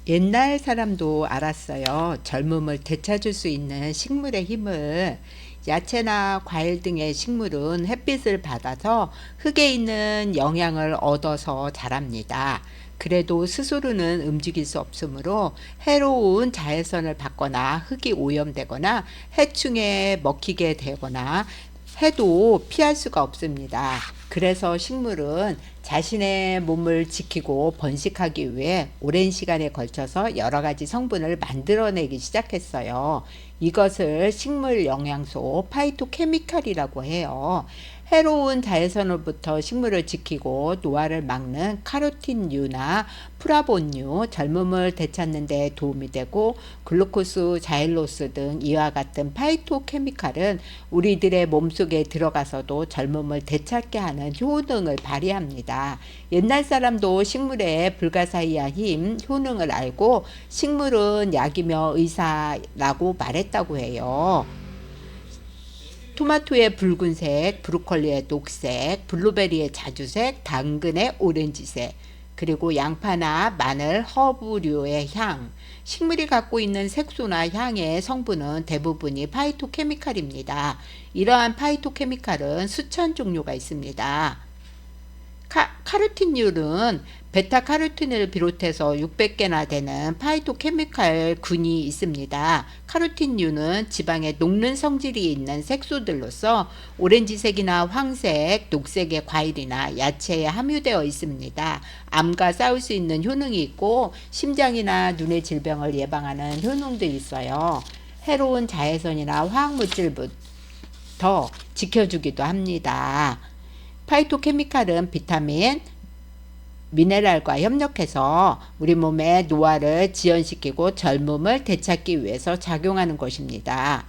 옛날 사람도 알았어요. 젊음을 되찾을 수 있는 식물의 힘을. 야채나 과일 등의 식물은 햇빛을 받아서 흙에 있는 영양을 얻어서 자랍니다. 그래도 스스로는 움직일 수 없으므로 해로운 자외선을 받거나 흙이 오염되거나 해충에 먹히게 되거나 해도 피할 수가 없습니다. 그래서 식물은 자신의 몸을 지키고 번식하기 위해 오랜 시간에 걸쳐서 여러 가지 성분을 만들어내기 시작했어요. 이것을 식물 영양소 파이토케미칼이라고 해요. 해로운 자외선으로부터 식물을 지키고 노화를 막는 카로틴류나 플라본류, 젊음을 되찾는 데 도움이 되고 글루코스, 자일로스 등 이와 같은 파이토케미칼은 우리들의 몸속에 들어가서도 젊음을 되찾게 하는 효능을 발휘합니다. 옛날 사람도 식물의 불가사의한 힘, 효능을 알고 식물은 약이며 의사라고 말했다고 해요. 토마토의 붉은색, 브로콜리의 녹색, 블루베리의 자주색, 당근의 오렌지색, 그리고 양파나 마늘, 허브류의 향, 식물이 갖고 있는 색소나 향의 성분은 대부분이 파이토케미칼입니다. 이러한 파이토케미칼은 수천 종류가 있습니다. 카로틴류는 베타카로틴을 비롯해서 600개나 되는 파이토케미칼 군이 있습니다. 카로틴류는 지방에 녹는 성질이 있는 색소들로서 오렌지색이나 황색, 녹색의 과일이나 야채에 함유되어 있습니다. 암과 싸울 수 있는 효능이 있고 심장이나 눈의 질병을 예방하는 효능도 있어요. 해로운 자외선이나 화학물질부터 지켜주기도 합니다. 파이토케미칼은 비타민, 미네랄과 협력해서 우리 몸의 노화를 지연시키고 젊음을 되찾기 위해서 작용하는 것입니다.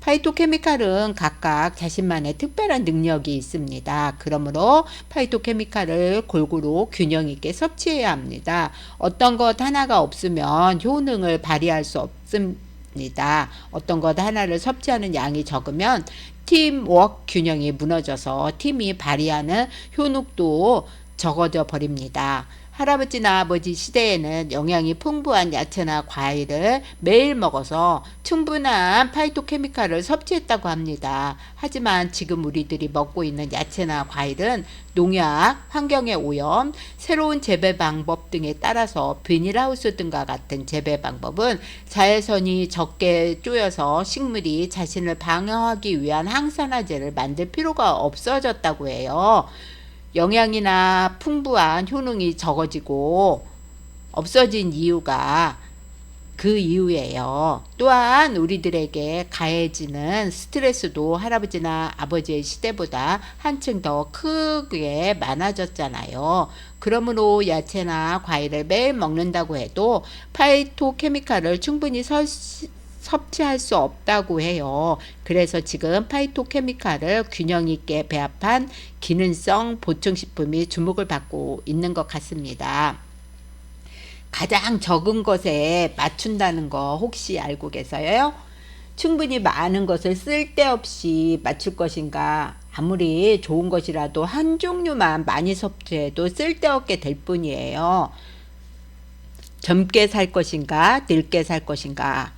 파이토케미칼은 각각 자신만의 특별한 능력이 있습니다. 그러므로 파이토케미칼을 골고루 균형 있게 섭취해야 합니다. 어떤 것 하나가 없으면 효능을 발휘할 수 없습니다. 어떤 것 하나를 섭취하는 양이 적으면 팀워크 균형이 무너져서 팀이 발휘하는 효능도 적어져 버립니다. 할아버지나 아버지 시대에는 영양이 풍부한 야채나 과일을 매일 먹어서 충분한 파이토케미칼을 섭취했다고 합니다. 하지만 지금 우리들이 먹고 있는 야채나 과일은 농약, 환경의 오염, 새로운 재배 방법 등에 따라서 비닐하우스 등과 같은 재배 방법은 자외선이 적게 쪼여서 식물이 자신을 방어하기 위한 항산화제를 만들 필요가 없어졌다고 해요. 영양이나 풍부한 효능이 적어지고 없어진 이유가 그 이유예요. 또한 우리들에게 가해지는 스트레스도 할아버지나 아버지의 시대보다 한층 더 크게 많아졌잖아요. 그러므로 야채나 과일을 매일 먹는다고 해도 파이토케미칼을 충분히 섭취할 수 없다고 해요. 그래서 지금 파이토케미칼을 균형 있게 배합한 기능성 보충식품이 주목을 받고 있는 것 같습니다. 가장 적은 것에 맞춘다는 거 혹시 알고 계세요? 충분히 많은 것을 쓸데없이 맞출 것인가? 아무리 좋은 것이라도 한 종류만 많이 섭취해도 쓸데없게 될 뿐이에요. 젊게 살 것인가? 늙게 살 것인가?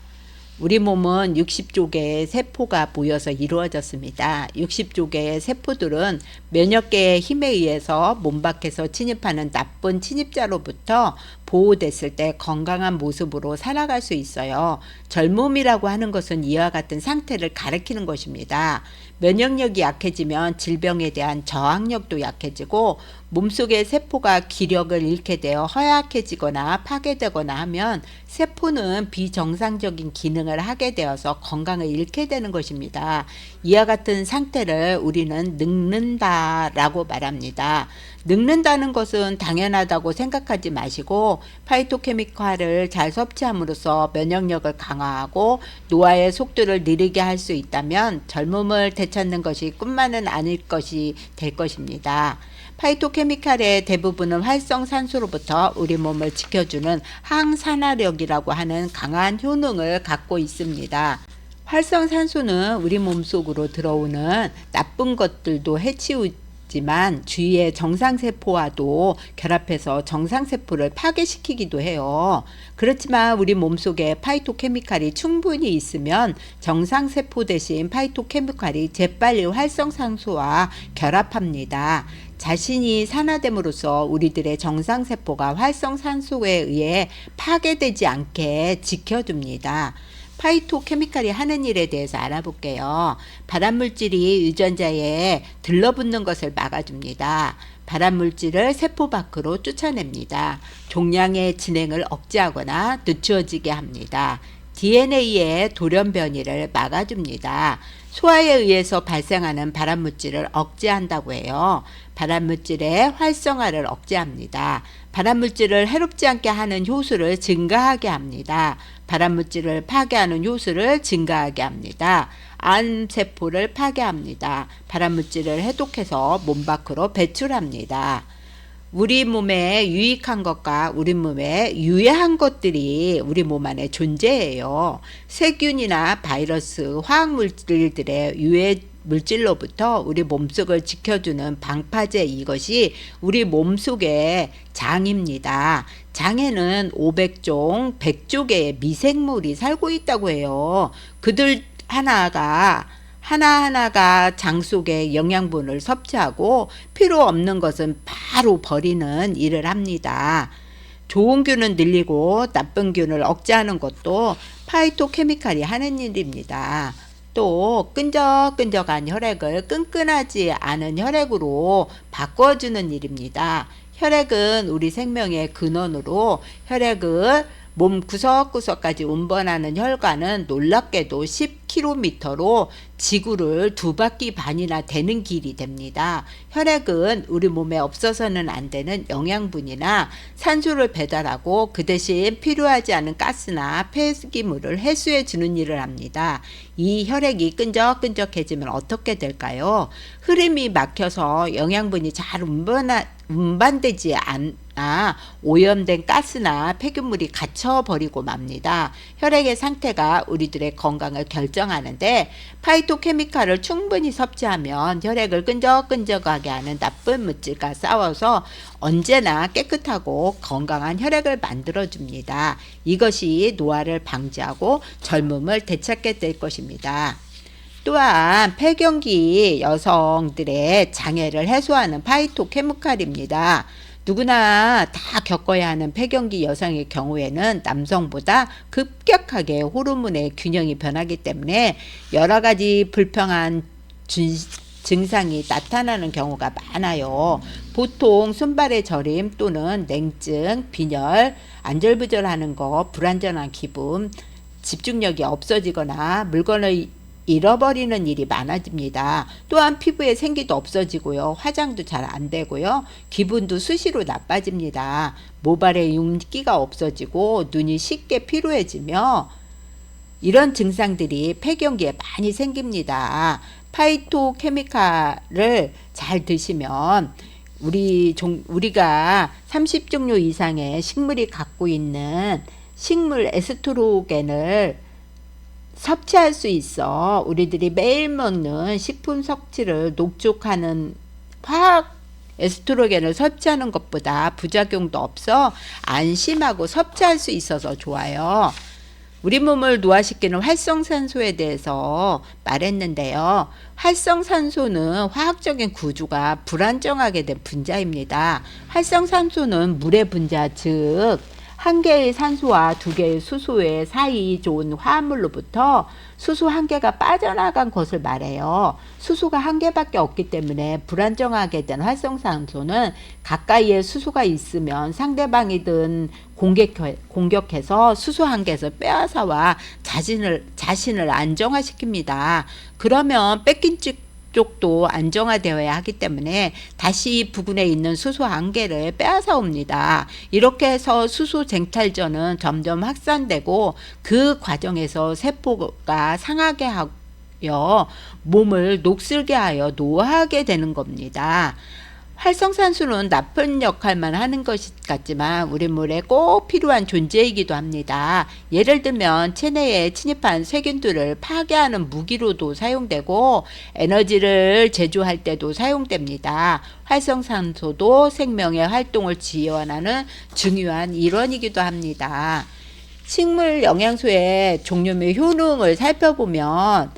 우리 몸은 60조 개의 세포가 모여서 이루어졌습니다. 60조 개의 세포들은 면역계의 힘에 의해서 몸 밖에서 침입하는 나쁜 침입자로부터 보호됐을 때 건강한 모습으로 살아갈 수 있어요. 젊음이라고 하는 것은 이와 같은 상태를 가리키는 것입니다. 면역력이 약해지면 질병에 대한 저항력도 약해지고 몸속의 세포가 기력을 잃게 되어 허약해지거나 파괴되거나 하면 세포는 비정상적인 기능을 하게 되어서 건강을 잃게 되는 것입니다. 이와 같은 상태를 우리는 늙는다라고 말합니다. 늙는다는 것은 당연하다고 생각하지 마시고 파이토케미칼을 잘 섭취함으로써 면역력을 강화하고 노화의 속도를 느리게 할 수 있다면 젊음을 되찾는 것이 꿈만은 아닐 것이 될 것입니다. 파이토케미칼의 대부분은 활성산소로부터 우리 몸을 지켜주는 항산화력이라고 하는 강한 효능을 갖고 있습니다. 활성산소는 우리 몸속으로 들어오는 나쁜 것들도 해치우고 지만 주위의 정상세포와도 결합해서 정상세포를 파괴시키기도 해요. 그렇지만 우리 몸속에 파이토케미칼이 충분히 있으면 정상세포 대신 파이토케미칼이 재빨리 활성산소와 결합합니다. 자신이 산화됨으로써 우리들의 정상세포가 활성산소에 의해 파괴되지 않게 지켜줍니다. 파이토케미칼이 하는 일에 대해서 알아볼게요. 발암물질이 유전자에 들러붙는 것을 막아줍니다. 발암물질을 세포 밖으로 쫓아냅니다. 종양의 진행을 억제하거나 늦추어지게 합니다. DNA의 돌연변이를 막아줍니다. 소화에 의해서 발생하는 발암물질을 억제한다고 해요. 발암물질의 활성화를 억제합니다. 발암물질을 해롭지 않게 하는 효소를 증가하게 합니다. 발암물질을 파괴하는 효소를 증가하게 합니다. 암세포를 파괴합니다. 발암물질을 해독해서 몸 밖으로 배출합니다. 우리 몸에 유익한 것과 우리 몸에 유해한 것들이 우리 몸 안에 존재해요. 세균이나 바이러스, 화학물질들의 유해 물질로부터 우리 몸속을 지켜주는 방파제, 이것이 우리 몸속의 장입니다. 장에는 500종, 100조 개의 미생물이 살고 있다고 해요. 그들 하나하나가 장 속에 영양분을 섭취하고 필요 없는 것은 바로 버리는 일을 합니다. 좋은 균은 늘리고 나쁜 균을 억제하는 것도 파이토케미칼이 하는 일입니다. 또 끈적끈적한 혈액을 끈끈하지 않은 혈액으로 바꿔주는 일입니다. 혈액은 우리 생명의 근원으로 혈액을 몸 구석구석까지 운반하는 혈관은 놀랍게도 10km로 지구를 2바퀴 반이나 되는 길이 됩니다. 혈액은 우리 몸에 없어서는 안 되는 영양분이나 산소를 배달하고 그 대신 필요하지 않은 가스나 폐기물을 해소해 주는 일을 합니다. 이 혈액이 끈적끈적해지면 어떻게 될까요? 흐름이 막혀서 영양분이 잘 운반되지 않아 오염된 가스나 폐기물이 갇혀버리고 맙니다. 혈액의 상태가 우리들의 건강을 결정하는데 파이토케미칼을 충분히 섭취하면 혈액을 끈적끈적하게 하는 나쁜 물질과 싸워서 언제나 깨끗하고 건강한 혈액을 만들어줍니다. 이것이 노화를 방지하고 젊음을 되찾게 될 것입니다. 또한 폐경기 여성들의 장애를 해소하는 파이토케미칼입니다. 누구나 다 겪어야 하는 폐경기 여성의 경우에는 남성보다 급격하게 호르몬의 균형이 변하기 때문에 여러 가지 불평한 증상이 나타나는 경우가 많아요. 보통 손발의 저림 또는 냉증, 빈혈, 안절부절하는 것, 불안정한 기분, 집중력이 없어지거나 물건을 잃어버리는 일이 많아집니다. 또한 피부에 생기도 없어지고요. 화장도 잘 안 되고요. 기분도 수시로 나빠집니다. 모발에 윤기가 없어지고 눈이 쉽게 피로해지며 이런 증상들이 폐경기에 많이 생깁니다. 파이토케미칼을 잘 드시면 우리가 30종류 이상의 식물이 갖고 있는 식물 에스트로겐을 섭취할 수 있어 우리들이 매일 먹는 식품 섭취를 녹촉하는 화학 에스트로겐을 섭취하는 것보다 부작용도 없어 안심하고 섭취할 수 있어서 좋아요. 우리 몸을 노화시키는 활성산소에 대해서 말했는데요. 활성산소는 화학적인 구조가 불안정하게 된 분자입니다. 활성산소는 물의 분자, 즉 한 개의 산소와 두 개의 수소의 사이 좋은 화합물로부터 수소 한 개가 빠져나간 것을 말해요. 수소가 한 개밖에 없기 때문에 불안정하게 된 활성산소는 가까이에 수소가 있으면 상대방이든 공격해서 수소 한 개에서 빼앗아와 자신을 안정화시킵니다. 그러면 뺏긴 쪽도 안정화되어야 하기 때문에 다시 부근에 있는 수소 한 개를 빼앗아 옵니다. 이렇게 해서 수소 쟁탈전은 점점 확산되고 그 과정에서 세포가 상하게 하여 몸을 녹슬게 하여 노화하게 되는 겁니다. 활성산소는 나쁜 역할만 하는 것 같지만 우리 몸에 꼭 필요한 존재이기도 합니다. 예를 들면 체내에 침입한 세균들을 파괴하는 무기로도 사용되고 에너지를 제조할 때도 사용됩니다. 활성산소도 생명의 활동을 지원하는 중요한 일원이기도 합니다. 식물 영양소의 종류 및 효능을 살펴보면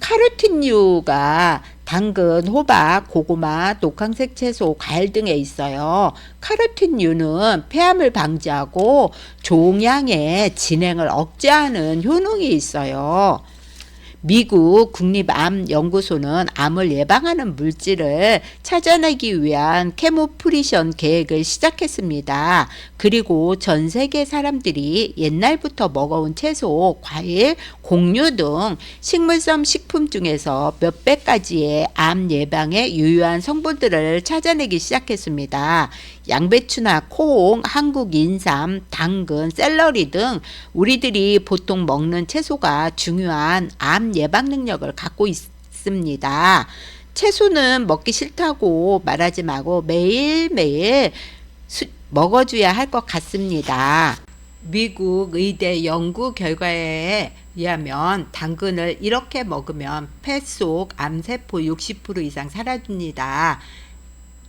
카로틴류가 당근, 호박, 고구마, 녹황색 채소, 과일 등에 있어요. 카로틴류는 폐암을 방지하고 종양의 진행을 억제하는 효능이 있어요. 미국 국립암연구소는 암을 예방하는 물질을 찾아내기 위한 케모프리션 계획을 시작했습니다. 그리고 전 세계 사람들이 옛날부터 먹어온 채소, 과일, 곡류 등 식물성 식품 중에서 몇백 가지의 암 예방에 유효한 성분들을 찾아내기 시작했습니다. 양배추나 콩, 한국 인삼, 당근, 샐러리 등 우리들이 보통 먹는 채소가 중요한 암 예방 능력을 갖고 있습니다. 채소는 먹기 싫다고 말하지 말고 매일매일 먹어줘야 할 것 같습니다. 미국 의대 연구 결과에 의하면 당근을 이렇게 먹으면 폐 속 암세포 60% 이상 사라집니다.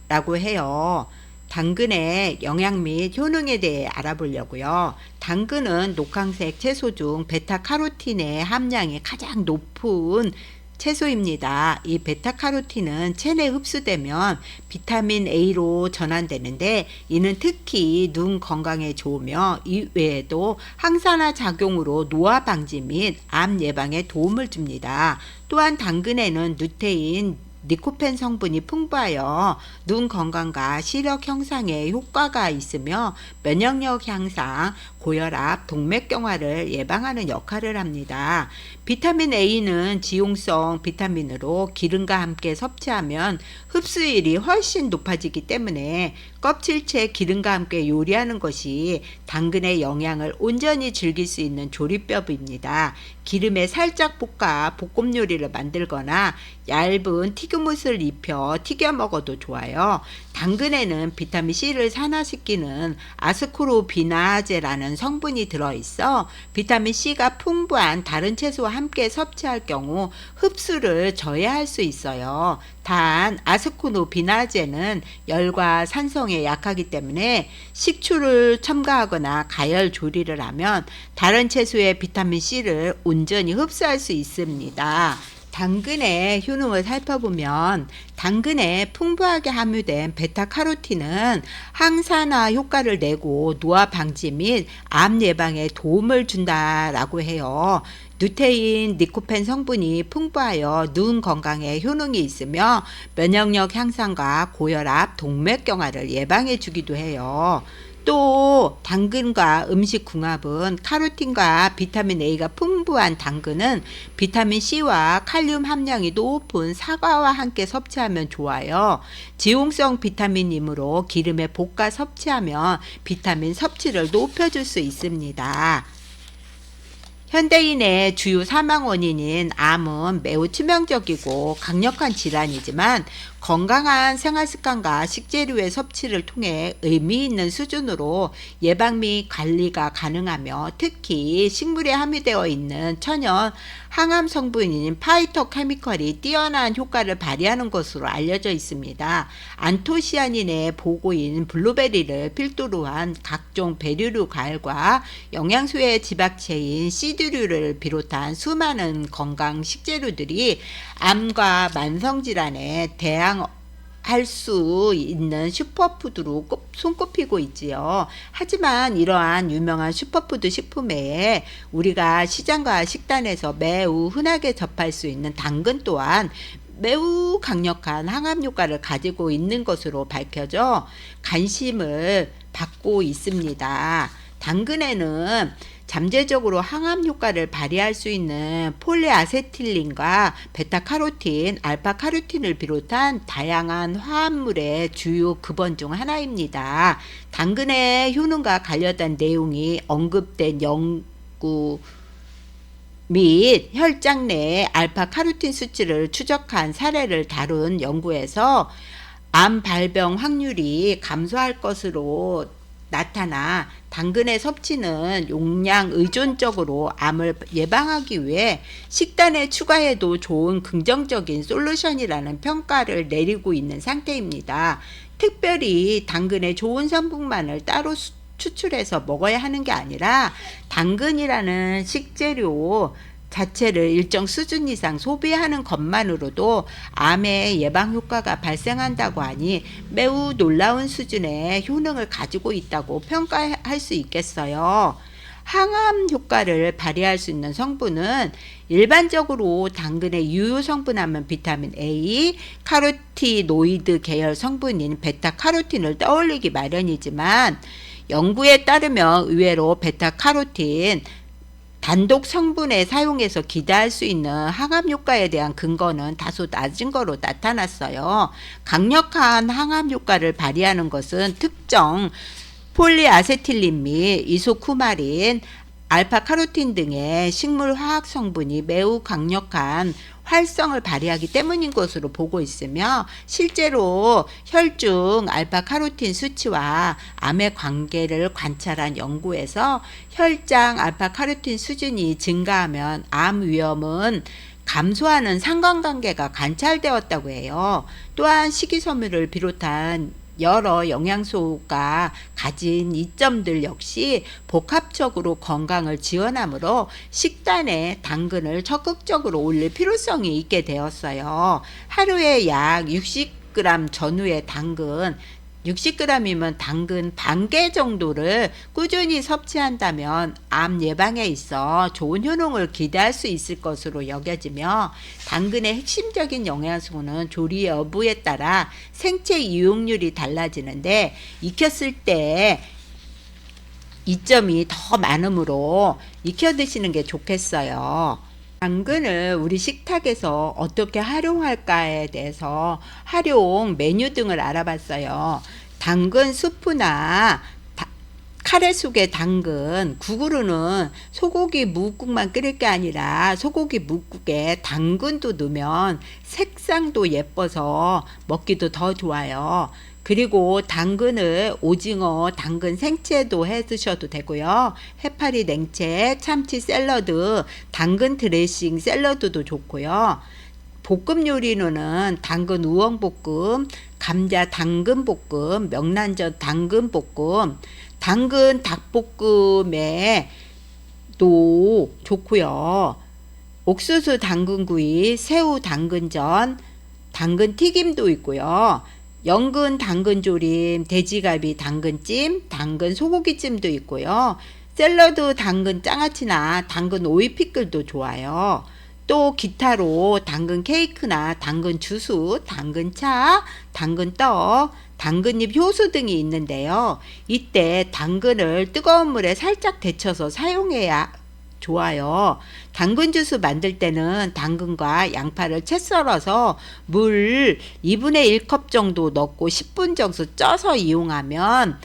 라고 해요. 당근의 영양 및 효능에 대해 알아보려고요. 당근은 녹황색 채소 중 베타카로틴의 함량이 가장 높은 채소입니다. 이 베타카로틴은 체내에 흡수되면 비타민 A로 전환되는데 이는 특히 눈 건강에 좋으며 이외에도 항산화 작용으로 노화 방지 및 암 예방에 도움을 줍니다. 또한 당근에는 루테인, 니코펜 성분이 풍부하여 눈 건강과 시력 형상에 효과가 있으며 면역력 향상, 고혈압, 동맥경화를 예방하는 역할을 합니다. 비타민 A는 지용성 비타민으로 기름과 함께 섭취하면 흡수율이 훨씬 높아지기 때문에 껍질째 기름과 함께 요리하는 것이 당근의 영양을 온전히 즐길 수 있는 조리법입니다. 기름에 살짝 볶아 볶음 요리를 만들거나 얇은 튀김옷을 입혀 튀겨 먹어도 좋아요. 당근에는 비타민C를 산화시키는 아스코르비나제라는 성분이 들어있어 비타민C가 풍부한 다른 채소와 함께 섭취할 경우 흡수를 저해할 수 있어요. 단 아스코르비나제는 열과 산성에 약하기 때문에 식초를 첨가하거나 가열 조리를 하면 다른 채소의 비타민C를 온전히 흡수할 수 있습니다. 당근의 효능을 살펴보면 당근에 풍부하게 함유된 베타카로틴은 항산화 효과를 내고 노화 방지 및 암 예방에 도움을 준다라고 해요. 루테인, 니코펜 성분이 풍부하여 눈 건강에 효능이 있으며 면역력 향상과 고혈압, 동맥경화를 예방해 주기도 해요. 또 당근과 음식궁합은 카로틴과 비타민 A가 풍부한 당근은 비타민 C와 칼륨 함량이 높은 사과와 함께 섭취하면 좋아요. 지용성 비타민이므로 기름에 볶아 섭취하면 비타민 섭취를 높여줄 수 있습니다. 현대인의 주요 사망 원인인 암은 매우 치명적이고 강력한 질환이지만 건강한 생활습관과 식재료의 섭취를 통해 의미 있는 수준으로 예방 및 관리가 가능하며 특히 식물에 함유되어 있는 천연 항암 성분인 파이토케미컬이 뛰어난 효과를 발휘하는 것으로 알려져 있습니다. 안토시아닌의 보고인 블루베리를 필두로 한 각종 베리류 과일과 영양소의 지박체인 씨드류를 비롯한 수많은 건강 식재료들이 암과 만성질환에 대항할 수 있는 슈퍼푸드로 손꼽히고 있지요. 하지만 이러한 유명한 슈퍼푸드 식품 외에 우리가 시장과 식단에서 매우 흔하게 접할 수 있는 당근 또한 매우 강력한 항암 효과를 가지고 있는 것으로 밝혀져 관심을 받고 있습니다. 당근에는 잠재적으로 항암 효과를 발휘할 수 있는 폴리아세틸린과 베타카로틴, 알파카로틴을 비롯한 다양한 화합물의 주요 급원 중 하나입니다. 당근의 효능과 관련된 내용이 언급된 연구 및 혈장 내의 알파카로틴 수치를 추적한 사례를 다룬 연구에서 암 발병 확률이 감소할 것으로 나타나 당근의 섭취는 용량 의존적으로 암을 예방하기 위해 식단에 추가해도 좋은 긍정적인 솔루션이라는 평가를 내리고 있는 상태입니다. 특별히 당근의 좋은 성분만을 따로 추출해서 먹어야 하는 게 아니라 당근이라는 식재료 자체를 일정 수준 이상 소비하는 것만으로도 암의 예방 효과가 발생한다고 하니 매우 놀라운 수준의 효능을 가지고 있다고 평가할 수 있겠어요. 항암 효과를 발휘할 수 있는 성분은 일반적으로 당근의 유효 성분하면 비타민 A, 카로티노이드 계열 성분인 베타카로틴을 떠올리기 마련이지만 연구에 따르면 의외로 베타카로틴 단독 성분에 사용해서 기대할 수 있는 항암 효과에 대한 근거는 다소 낮은 거로 나타났어요. 강력한 항암 효과를 발휘하는 것은 특정 폴리아세틸린 및 이소쿠마린, 알파카로틴 등의 식물 화학 성분이 매우 강력한 활성을 발휘하기 때문인 것으로 보고 있으며 실제로 혈중 알파카로틴 수치와 암의 관계를 관찰한 연구에서 혈장 알파카로틴 수준이 증가하면 암 위험은 감소하는 상관관계가 관찰되었다고 해요. 또한 식이섬유를 비롯한 여러 영양소가 가진 이점들 역시 복합적으로 건강을 지원하므로 식단에 당근을 적극적으로 올릴 필요성이 있게 되었어요. 하루에 약 60g 전후의 당근, 60g이면 당근 반 개 정도를 꾸준히 섭취한다면 암 예방에 있어 좋은 효능을 기대할 수 있을 것으로 여겨지며 당근의 핵심적인 영양소는 조리 여부에 따라 생체 이용률이 달라지는데 익혔을 때 이점이 더 많으므로 익혀 드시는 게 좋겠어요. 당근을 우리 식탁에서 어떻게 활용할까에 대해서 활용 메뉴 등을 알아봤어요. 당근 수프나 카레 속의 당근, 국으로는 소고기 뭇국만 끓일 게 아니라 소고기 뭇국에 당근도 넣으면 색상도 예뻐서 먹기도 더 좋아요. 그리고 당근을 오징어, 당근 생채도 해 드셔도 되고요. 해파리 냉채, 참치 샐러드, 당근 드레싱 샐러드도 좋고요. 볶음 요리로는 당근 우엉볶음, 감자 당근볶음, 명란젓 당근볶음, 당근 닭볶음에도 좋고요. 옥수수 당근구이, 새우 당근전, 당근 튀김도 있고요. 연근 당근조림, 돼지갈비 당근찜, 당근 소고기찜도 있고요. 샐러드 당근 장아찌나 당근 오이 피클도 좋아요. 또 기타로 당근 케이크나 당근 주스, 당근차, 당근떡, 당근잎 효소 등이 있는데요. 이때 당근을 뜨거운 물에 살짝 데쳐서 사용해야 좋아요. 당근 주스 만들 때는 당근과 양파를 채 썰어서 물 2분의 1컵 정도 넣고 10분 정도 쪄서 이용하면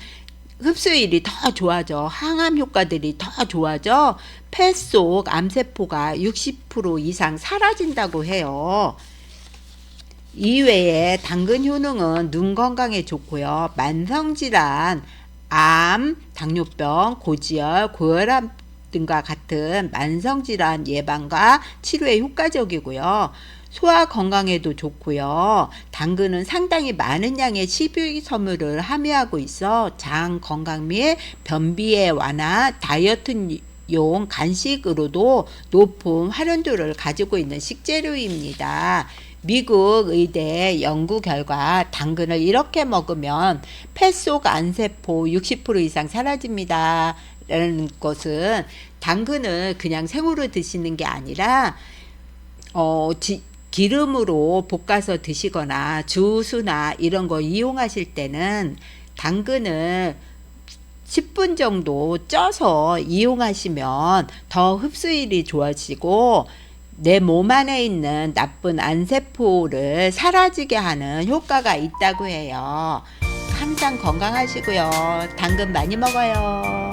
흡수율이 더 좋아져. 항암 효과들이 더 좋아져. 폐 속 암세포가 60% 이상 사라진다고 해요. 이외에 당근 효능은 눈 건강에 좋고요. 만성질환, 암, 당뇨병, 고지혈, 고혈압 등과 같은 만성질환 예방과 치료에 효과적이고요. 소화 건강에도 좋고요. 당근은 상당히 많은 양의 식이섬유를 함유하고 있어 장 건강 및 변비의 완화, 다이어트용 간식으로도 높은 활용도를 가지고 있는 식재료입니다. 미국 의대 연구 결과 당근을 이렇게 먹으면 폐 속 암세포 60% 이상 사라집니다. 라는 것은 당근을 그냥 생으로 드시는 게 아니라 기름으로 볶아서 드시거나 주스나 이런 거 이용하실 때는 당근을 10분 정도 쪄서 이용하시면 더 흡수율이 좋아지고 내 몸 안에 있는 나쁜 암세포를 사라지게 하는 효과가 있다고 해요. 항상 건강하시고요. 당근 많이 먹어요.